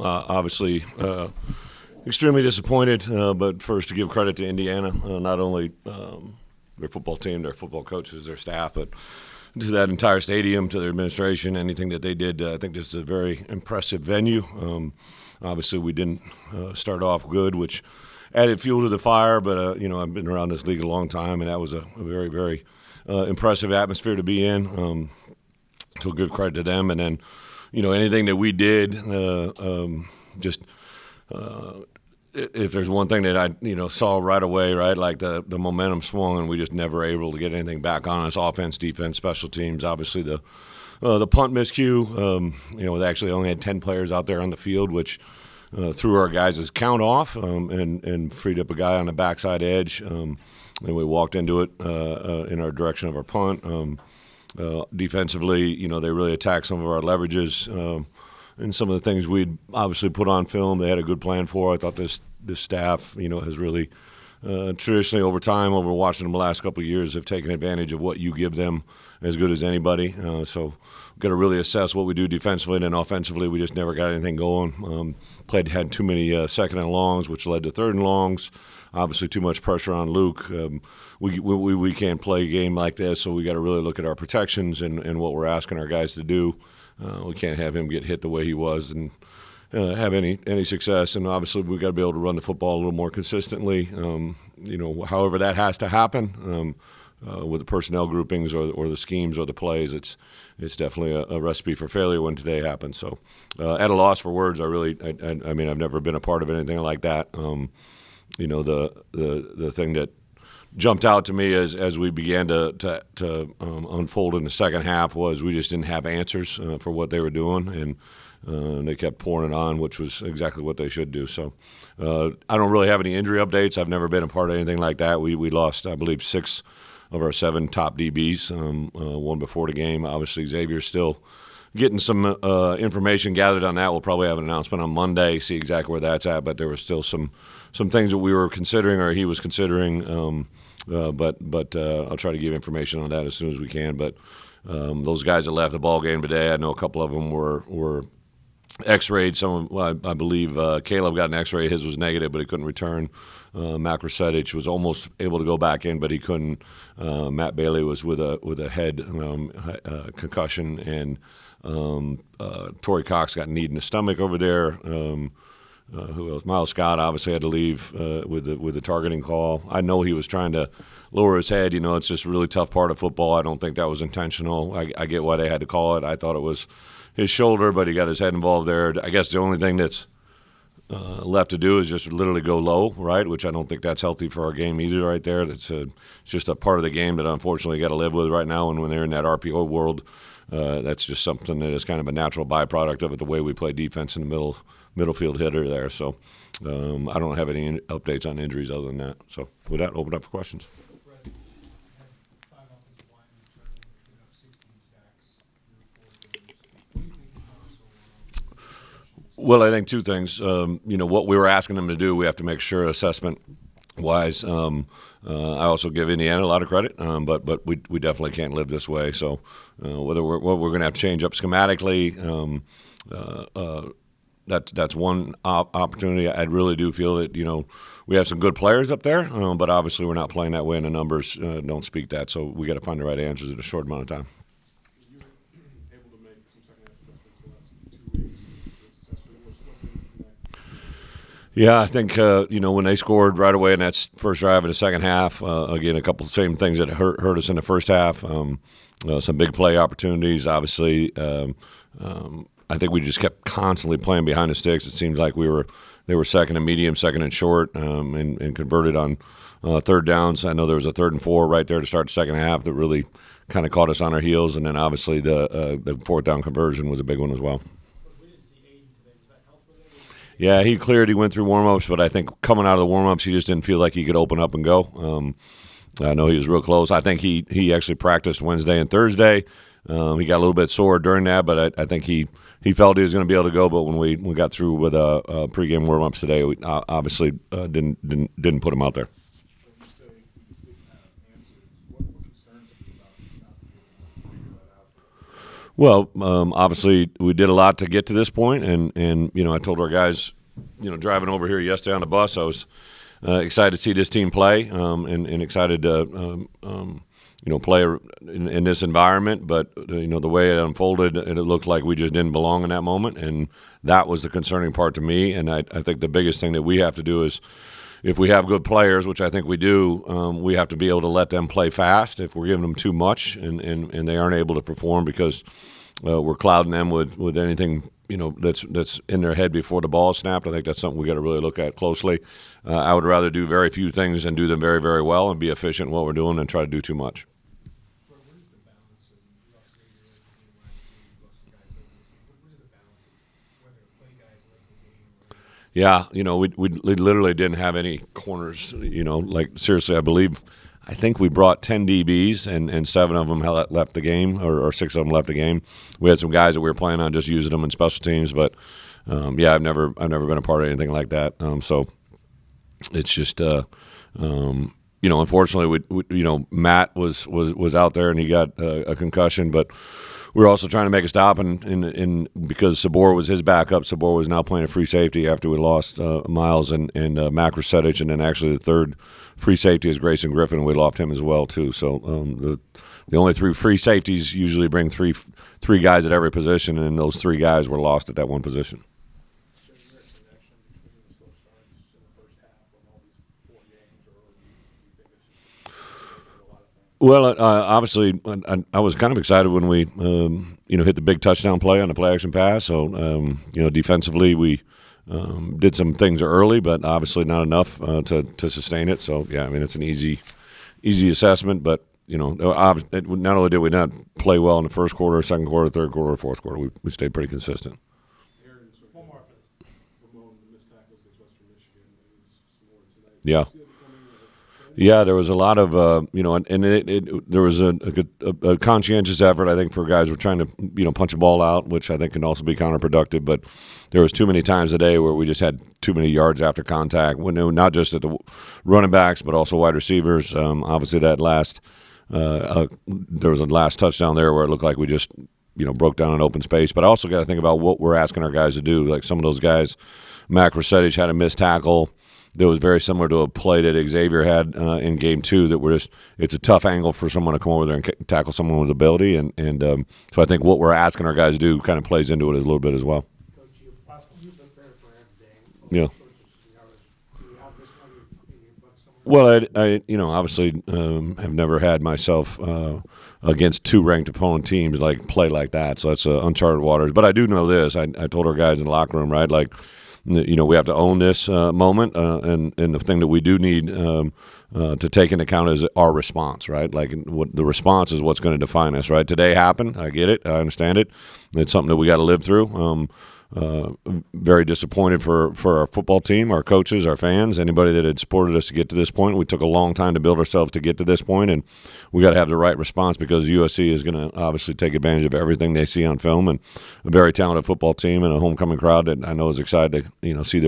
obviously extremely disappointed, but first to give credit to Indiana, not only their football team, their football coaches, their staff, but to that entire stadium, to their administration, anything that they did. I think this is a very impressive venue. Obviously, we didn't start off good, which added fuel to the fire, but, I've been around this league a long time, and that was a very, very impressive atmosphere to be in. So good credit to them. And then, anything that we did, if there's one thing that I, saw right away, right, like the momentum swung and we just never able to get anything back on us, offense, defense, special teams. Obviously the punt miscue, they actually only had 10 players out there on the field, which threw our guys' count off and freed up a guy on the backside edge. And we walked into it in our direction of our punt. Defensively, they really attacked some of our leverages and some of the things we'd obviously put on film. They had a good plan for. I thought this staff, has really traditionally over time, over watching them the last couple of years, have taken advantage of what you give them as good as anybody. So we've got to really assess what we do defensively, and then offensively we just never got anything going. Had too many second and longs, which led to third and longs. Obviously, too much pressure on Luke. We can't play a game like this, so we got to really look at our protections and what we're asking our guys to do. We can't have him get hit the way he was and have any success. And obviously, we got to be able to run the football a little more consistently. However that has to happen with the personnel groupings or the schemes or the plays, it's definitely a recipe for failure when today happens. So, at a loss for words, I mean, I've never been a part of anything like that. The thing that jumped out to me as we began to unfold in the second half was we just didn't have answers for what they were doing, and they kept pouring it on, which was exactly what they should do. So I don't really have any injury updates. I've never been a part of anything like that. We lost, I believe, 6 of our 7 top DBs, one before the game. Obviously, Xavier's still getting some information gathered on that. We'll probably have an announcement on Monday, see exactly where that's at. But there were still some things that we were considering, or he was considering. But I'll try to give information on that as soon as we can. But those guys that left the ball game today, I know a couple of them were X-rayed. I believe Caleb got an X-ray. His was negative, but he couldn't return. Matt Krasedic was almost able to go back in, but he couldn't. Matt Bailey was with a head concussion, and Torrey Cox got kneed in the stomach over there. Who else? Miles Scott obviously had to leave with the targeting call. I know he was trying to lower his head. It's just a really tough part of football. I don't think that was intentional. I get why they had to call it. I thought it was his shoulder, but he got his head involved there. I guess the only thing that's left to do is just literally go low, right, which I don't think that's healthy for our game either right there. It's just a part of the game that unfortunately you got to live with right now, and when they're in that RPO world, that's just something that is kind of a natural byproduct of it, the way we play defense in the middle field hitter there. So I don't have any updates on injuries other than that. So with that, open up for questions. Well, I think 2 things. What we were asking them to do, we have to make sure assessment-wise. I also give Indiana a lot of credit, but we definitely can't live this way. So whether we're going to have to change up schematically, that's one opportunity. I really do feel that we have some good players up there, but obviously we're not playing that way, and the numbers don't speak that. So we got to find the right answers in a short amount of time. Yeah, I think, when they scored right away in that first drive in the second half, again, a couple of the same things that hurt us in the first half, some big play opportunities. Obviously, I think we just kept constantly playing behind the sticks. It seems like they were second and medium, second and short, and converted on third downs. I know there was a 3rd and 4 right there to start the second half that really kind of caught us on our heels, and then obviously the 4th down conversion was a big one as well. Yeah, he cleared. He went through warm-ups, but I think coming out of the warm-ups, he just didn't feel like he could open up and go. I know he was real close. I think he actually practiced Wednesday and Thursday. He got a little bit sore during that, but I think he felt he was going to be able to go. But when we got through with pregame warm-ups today, we obviously didn't put him out there. Well, obviously we did a lot to get to this point, and I told our guys, driving over here yesterday on the bus, I was excited to see this team play, and excited to play in this environment. But the way it unfolded, and it looked like we just didn't belong in that moment, and that was the concerning part to me. And I think the biggest thing that we have to do is, if we have good players, which I think we do, we have to be able to let them play fast. If we're giving them too much and they aren't able to perform because we're clouding them with anything that's in their head before the ball is snapped, I think that's something we got to really look at closely. I would rather do very few things and do them very, very well and be efficient in what we're doing than try to do too much. Yeah, we literally didn't have any corners. Seriously, I think we brought 10 DBs and 7 of them left the game, or 6 of them left the game. We had some guys that we were planning on just using them in special teams, but I've never been a part of anything like that. So it's just unfortunately, Matt was out there and he got a concussion, but we were also trying to make a stop, and because Sabor was his backup, Sabor was now playing a free safety after we lost Miles and Mac Rusetić, and then actually the third free safety is Grayson Griffin, and we lost him as well too. So the only 3 free safeties usually bring three guys at every position, and those 3 guys were lost at that one position. Well, obviously, I was kind of excited when we, hit the big touchdown play on the play-action pass. So, defensively, we did some things early, but obviously not enough to sustain it. So, yeah, it's an easy assessment. But, not only did we not play well in the first quarter, second quarter, third quarter, fourth quarter, we stayed pretty consistent. Yeah. Yeah, there was a lot of, there was a conscientious effort, I think, for guys who were trying to, punch a ball out, which I think can also be counterproductive. But there was too many times a day where we just had too many yards after contact, not just at the running backs, but also wide receivers. Obviously, there was a last touchdown there where it looked like we just, broke down an open space. But I also got to think about what we're asking our guys to do. Like some of those guys, Mac Rusetić had a missed tackle that was very similar to a play that Xavier had in game 2 that it's a tough angle for someone to come over there and tackle someone with ability. And so I think what we're asking our guys to do kind of plays into it a little bit as well. Yeah. Well, I obviously have never had myself against 2 ranked opponent teams play like that. So that's uncharted waters. But I do know this. I told our guys in the locker room, right, we have to own this moment, and the thing that we do need to take into account is our response, right? The response is what's going to define us, right? Today happened. I get it. I understand it. It's something that we got to live through. Very disappointed for our football team, our coaches, our fans, anybody that had supported us to get to this point. We took a long time to build ourselves to get to this point, and we got to have the right response because USC is going to obviously take advantage of everything they see on film, and a very talented football team and a homecoming crowd that I know is excited to see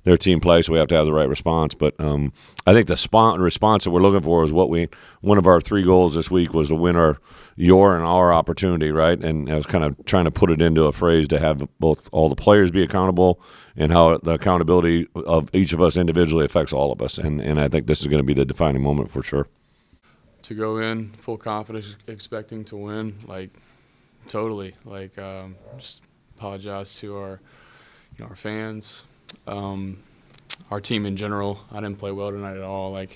their team play. So we have to have the right response. But I think the response that we're looking for is one of our 3 goals this week was to win your and our opportunity, right? And I was kind of trying to put it into a phrase to have both all the players be accountable and how the accountability of each of us individually affects all of us. And I think this is going to be the defining moment for sure. To go in full confidence, expecting to win, totally. Just apologize to our fans, our team in general. I didn't play well tonight at all. I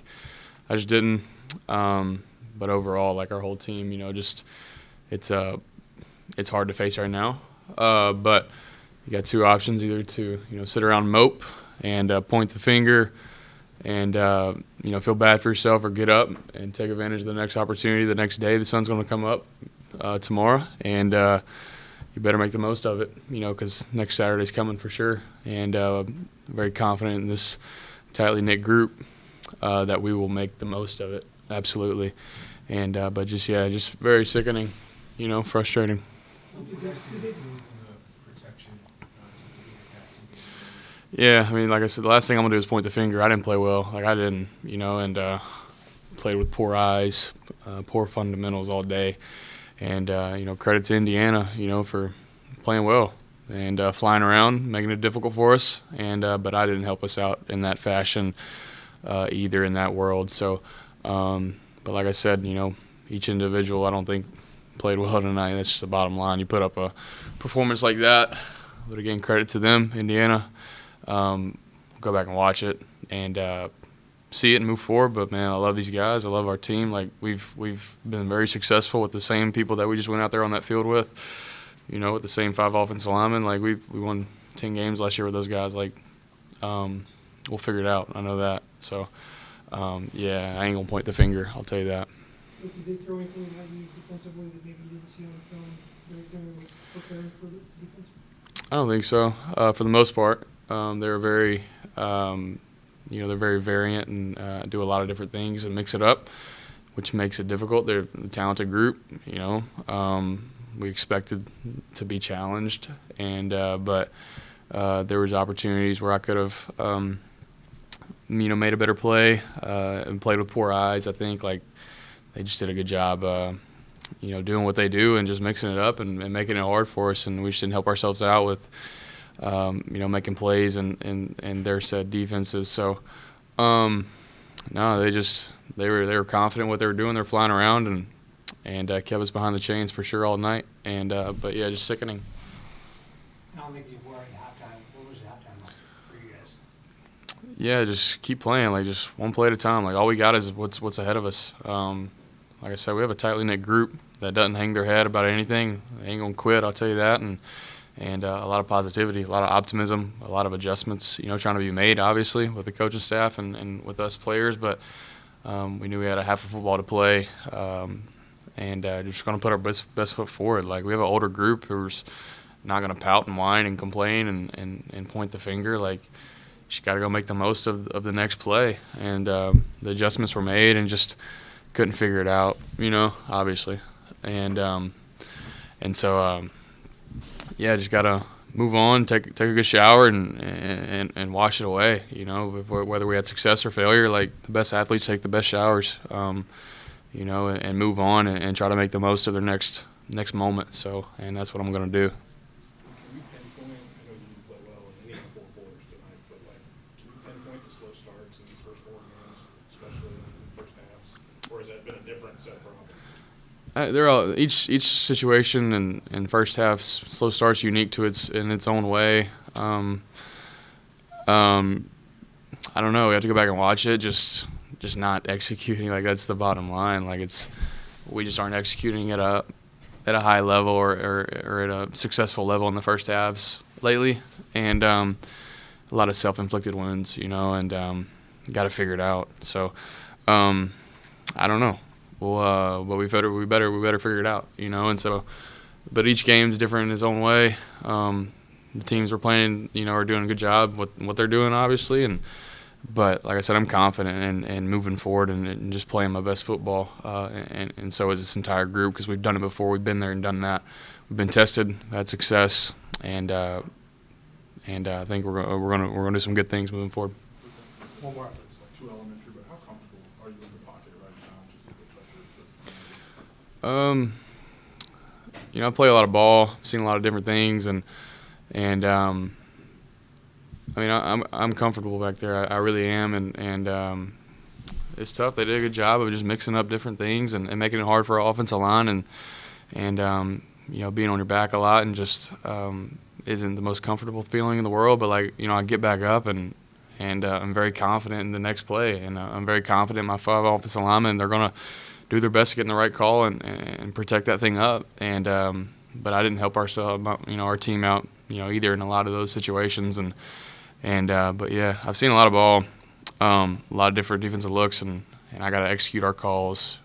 just didn't. But overall, our whole team, it's hard to face right now. But you got 2 options: either to sit around and mope and point the finger and feel bad for yourself, or get up and take advantage of the next opportunity. The next day, the sun's going to come up tomorrow, and you better make the most of it. Because next Saturday's coming for sure. And very confident in this tightly knit group that we will make the most of it. Absolutely. And but just very sickening, frustrating. Yeah, like I said, the last thing I'm going to do is point the finger. I didn't play well. I didn't, and played with poor eyes, poor fundamentals all day. credit to Indiana, for playing well and flying around, making it difficult for us. But I didn't help us out in that fashion either in that world. So, but like I said, each individual I don't think played well tonight. That's just the bottom line. You put up a performance like that, but again, credit to them, Indiana. Go back and watch it and see it and move forward. But man, I love these guys. I love our team. Like we've been very successful with the same people that we just went out there on that field with. With the same 5 offensive linemen. Like we won 10 games last year with those guys. Like we'll figure it out. I know that. So yeah, I ain't gonna point the finger. I'll tell you that. Did they throw anything at you defensively that maybe you didn't see on film during preparing for the defense? I don't think so. For the most part, they're very, they're very variant and do a lot of different things and mix it up, which makes it difficult. They're a talented group. We expected to be challenged, and but there was opportunities where I could have, made a better play and played with poor eyes. I think like they just did a good job. Doing what they do and just mixing it up and making it hard for us, and we just didn't help ourselves out with, making plays and their set defenses. So, no, they were confident in what they were doing. They're flying around and kept us behind the chains for sure all night. And but yeah, just sickening. I don't think you were at halftime. What was the halftime like for you guys? Yeah, just keep playing, like just one play at a time. Like all we got is what's ahead of us. Like I said, we have a tightly knit group that doesn't hang their head about anything. They ain't gonna quit, I'll tell you that. And a lot of positivity, a lot of optimism, a lot of adjustments. Trying to be made obviously with the coaching staff and with us players. But we knew we had a half of football to play, and just gonna put our best foot forward. Like we have an older group who's not gonna pout and whine and complain and point the finger. Like you just got to go make the most of the next play. And the adjustments were made and just couldn't figure it out, obviously. And so, yeah, just got to move on, take a good shower and wash it away, whether we had success or failure. Like the best athletes take the best showers, and move on and try to make the most of their next moment. So, and that's what I'm going to do. Can you pinpoint, I know you didn't play well in any of the 4 quarters tonight, but can you pinpoint the slow starts in these first 4 games, especially in the first halves? Or has that been a different set of problems? They're all each situation and first half slow starts unique to in its own way. I don't know. We have to go back and watch it. Just not executing. Like that's the bottom line. Like we just aren't executing at a high level or at a successful level in the first halves lately, and a lot of self-inflicted wounds, and got to figure it out. So I don't know. But we better figure it out, And so, but each game's different in its own way. The teams we're playing, are doing a good job with what they're doing, obviously, but like I said, I'm confident in moving forward and just playing my best football. And so is this entire group because we've done it before. We've been there and done that. We've been tested, had success, and I think we're gonna do some good things moving forward. One more, it's too elementary, but how comfortable are you in the pocket right now, just with the pressure? I play a lot of ball, seen a lot of different things, and I mean, I'm comfortable back there. I really am, and it's tough. They did a good job of just mixing up different things and making it hard for our offensive line, and being on your back a lot and just isn't the most comfortable feeling in the world. But I get back up and I'm very confident in the next play, and I'm very confident in my 5 offensive linemen. They're gonna do their best to get in the right call and protect that thing up. And but I didn't help our team out, either in a lot of those situations. But yeah, I've seen a lot of ball, a lot of different defensive looks, and I got to execute our calls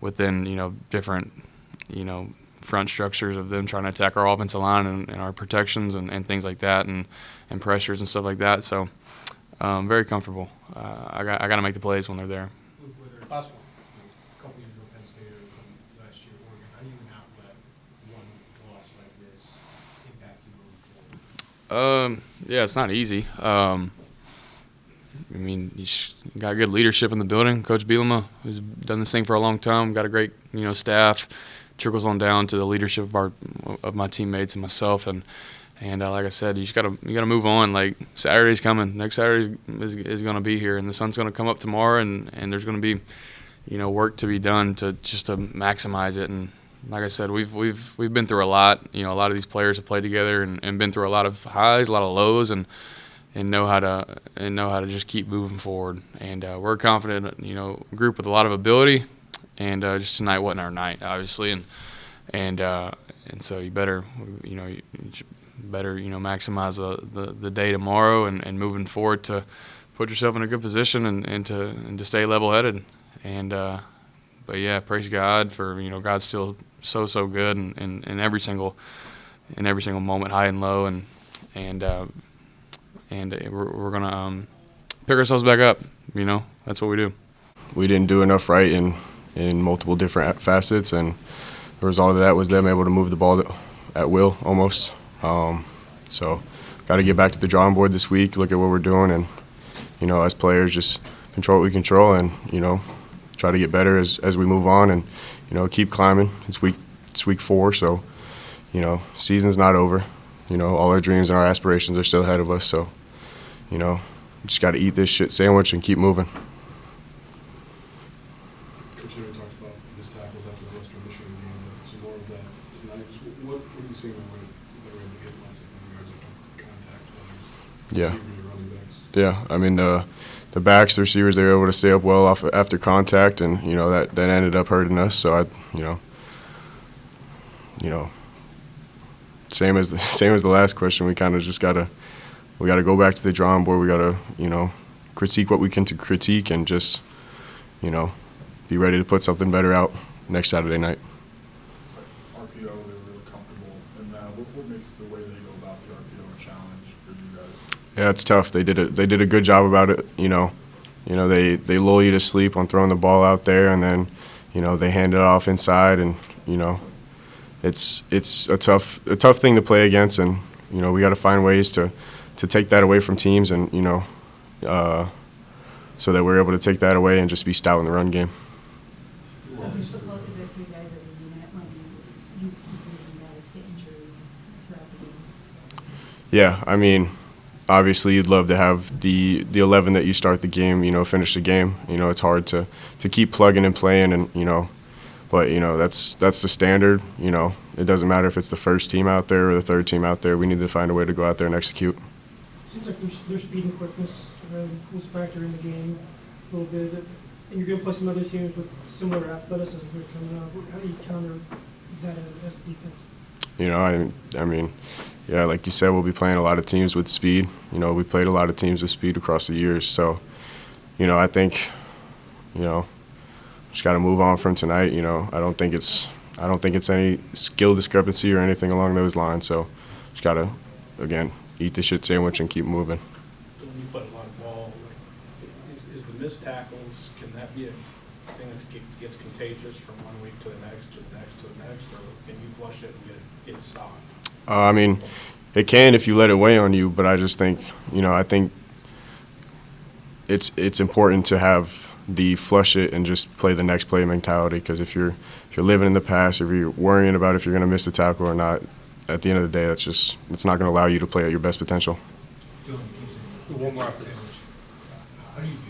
within different front structures of them trying to attack our offensive line and our protections and things like that and pressures and stuff like that. So very comfortable. I got to make the plays when they're there. Last one. A couple years ago, Penn State or last year, Oregon. How do you not let one loss like this impact you moving forward? Yeah, it's not easy. I mean, he's got good leadership in the building. Coach Bielema, who's done this thing for a long time, got a great staff. Trickles on down to the leadership of my teammates and myself, and like I said, you gotta move on. Like, Saturday's coming. Next Saturday is going to be here, and the sun's going to come up tomorrow, and there's going to be work to be done to maximize it. And like I said, we've been through a lot. A lot of these players have played together and been through a lot of highs, a lot of lows, and know how to just keep moving forward. And we're a confident group with a lot of ability. And just tonight wasn't our night, obviously, and so you better maximize the day tomorrow and moving forward to put yourself in a good position and to stay level-headed. And but yeah, praise God for God's still so good in every single moment, high and low, and we're gonna pick ourselves back up. That's what we do. We didn't do enough right in multiple different facets, and the result of that was them able to move the ball at will almost. So got to get back to the drawing board this week, look at what we're doing, and as players just control what we control, and try to get better as we move on, and keep climbing. It's week 4, so season's not over. All our dreams and our aspirations are still ahead of us, so just got to eat this shit sandwich and keep moving. Coach Henry talked about missed tackles after the Western Michigan game. Some more of that tonight. What have you seen when they were able to get last 7 yards of contact? Yeah. Receivers or running backs? Yeah, I mean the backs, the receivers, they were able to stay up well after contact, and that ended up hurting us. So same as the last question, we kind of just gotta go back to the drawing board. We gotta critique what we can to critique, and just be ready to put something better out next Saturday night. It's like RPO, they were really comfortable in that. What makes the way they go about the RPO a challenge for you guys? Yeah, it's tough. They did a good job about it. They lull you to sleep on throwing the ball out there, and then they hand it off inside, and it's a tough thing to play against, and we got to find ways to take that away from teams, and so that we're able to take that away and just be stout in the run game. How difficult is it for you guys as a unit when you keep losing guys to injury throughout the game? Yeah, I mean, obviously you'd love to have the 11 that you start the game, finish the game. It's hard to keep plugging and playing, and but that's the standard. It doesn't matter if it's the first team out there or the third team out there. We need to find a way to go out there and execute. Seems like their speed and quickness was a factor in the game a little bit. And you're going to play some other teams with similar athleticism here coming up. How do you counter that as a defense? I mean, yeah, like you said, we'll be playing a lot of teams with speed. We played a lot of teams with speed across the years. So, I think, just got to move on from tonight. I don't think it's any skill discrepancy or anything along those lines. So, just got to, again, eat the shit sandwich and keep moving. When you play a lot of ball, is the missed tackles, can that be a thing that gets contagious from one week to the next, to the next, to the next, or can you flush it and get it stopped? I mean, it can if you let it weigh on you, but I just think, I think it's important to have the flush it and just play the next play mentality, because if you're living in the past, if you're worrying about if you're going to miss the tackle or not, at the end of the day, it's not going to allow you to play at your best potential. Dylan, One more. how do you do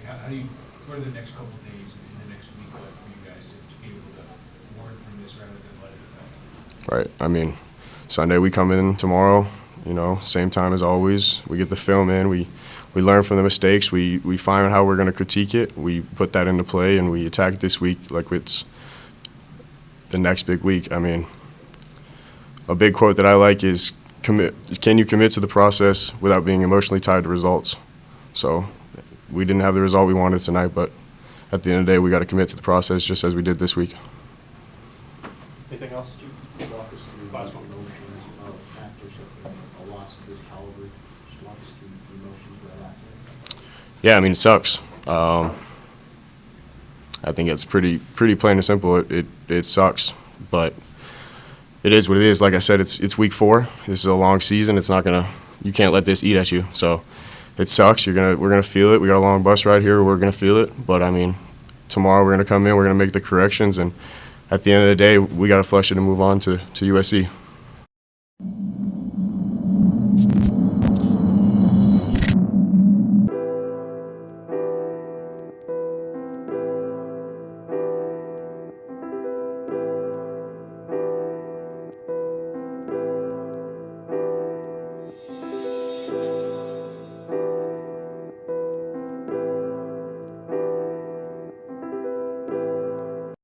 that? Like, what are the next couple of days and the next week like for you guys to be able to learn from this rather than let it affect? Right. I mean, Sunday we come in tomorrow, same time as always. We get the film in. We learn from the mistakes. We find out how we're going to critique it. We put that into play, and we attack this week like it's the next big week. I mean, a big quote that I like is, can you commit to the process without being emotionally tied to results? So we didn't have the result we wanted tonight, but at the end of the day, we got to commit to the process just as we did this week. Anything else? Could you walk us through the emotions after a loss of this caliber? Just walk us through the emotions right after. Yeah, I mean, it sucks. I think it's pretty plain and simple. It sucks, but it is what it is. Like I said, it's week 4. This is a long season. You can't let this eat at you. So, it sucks. We're gonna feel it. We got a long bus ride here. We're gonna feel it. But I mean, tomorrow we're gonna come in. We're gonna make the corrections, and at the end of the day, we got to flush it and move on to USC.